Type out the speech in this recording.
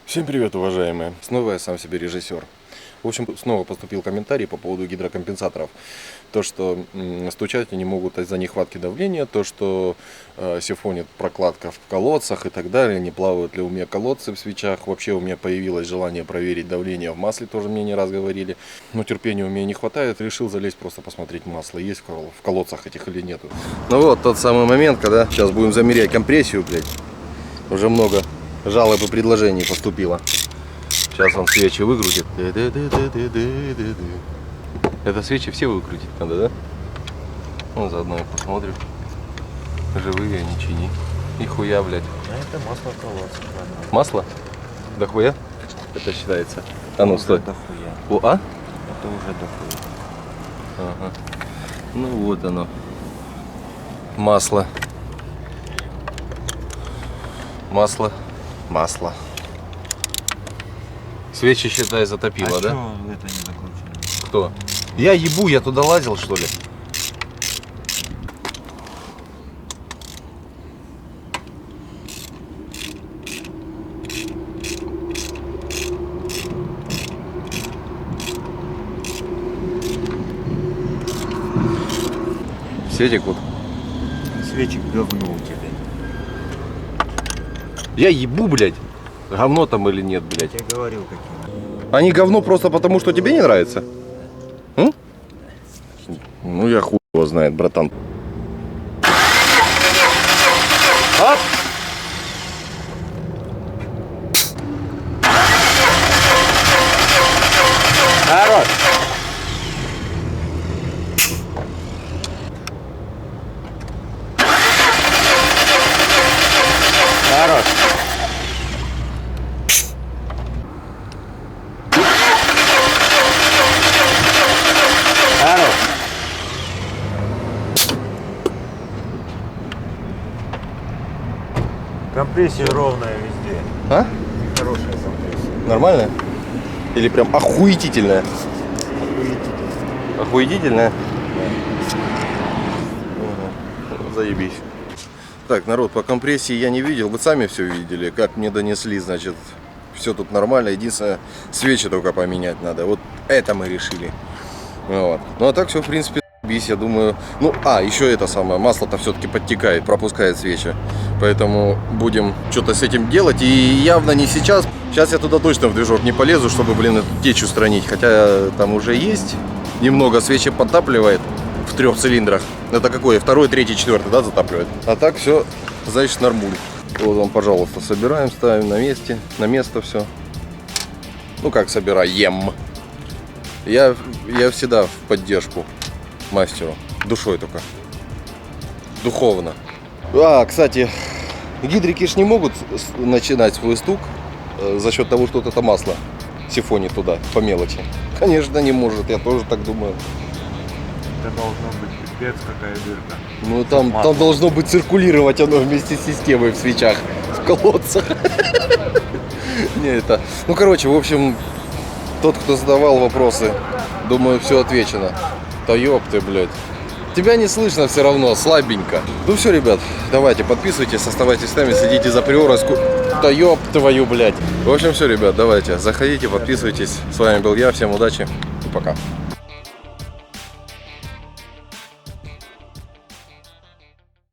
Всем привет, уважаемые! Снова я сам себе режиссер. В общем, снова поступил комментарий по поводу гидрокомпенсаторов. То, что стучать они могут из-за нехватки давления, то, что сифонит прокладка в колодцах и так далее, не плавают ли у меня колодцы в свечах. Вообще у меня появилось желание проверить давление в масле, тоже мне не раз говорили. Но терпения у меня не хватает, решил залезть просто посмотреть масло, есть в колодцах этих или нету. Ну вот тот самый момент, когда сейчас будем замерять компрессию, блядь. Уже много жалоб и предложений поступило. Сейчас он свечи выкрутит. Это свечи все выкрутить надо, да? Ну, заодно я посмотрю. Живые, не чини. Нихуя, блядь. А это масло колодца. Масло? Дохуя? Это считается. А ну, стой. Дохуя. О, а? Это уже дохуя. Ага. Ну вот оно. Масло. Масло. Масло. Свечи, считай, затопило, да? Что это не закручено? Кто? Я ебу, я туда лазил, что ли? Все текут. Свечи говно у тебя. Я ебу, блядь. Говно там или нет, блядь. Я тебе говорил, какие. Они говно просто потому, что тебе не нравится? М? Ну я хуй его знает, братан. Оп! Хорош! Хорош! Хорош! Компрессия ровная везде. А? Хорошая компрессия. Нормальная? Или прям охуетительная? Охуетительная? Ага. Заебись. Так, народ, по компрессии я не видел, вы сами все видели, как мне донесли, значит, все тут нормально, единственное, свечи только поменять надо, вот это мы решили. Вот. Ну а так все, в принципе, я думаю, ну, еще это самое, масло-то все-таки подтекает, пропускает свечи, поэтому будем что-то с этим делать, и явно не сейчас. Сейчас я туда точно в движок не полезу, чтобы, блин, эту течь устранить, хотя там уже есть, немного свечи подтапливает в 3 цилиндрах. Это какой? 2, 3, 4, да, затапливает? А так все, значит, нормуль. Вот вам, пожалуйста, собираем, ставим на место все. Ну как собираем? Я всегда в поддержку мастеру, душой только, духовно. Кстати, гидрики ж не могут начинать свой стук за счет того, что вот это масло сифонит туда по мелочи. Конечно, не может, я тоже так думаю. Это должно быть пипец какая дырка. Ну там должно быть циркулировать оно вместе с системой в свечах, в колодцах. Не это. Ну короче, в общем, тот, кто задавал вопросы, думаю, все отвечено. Да ёб ты, блядь. Тебя не слышно все равно, слабенько. Ну все, ребят, давайте подписывайтесь, оставайтесь с нами, следите за приорой. Да ёб твою, блядь. В общем, все, ребят, давайте, заходите, подписывайтесь. С вами был я, всем удачи и пока.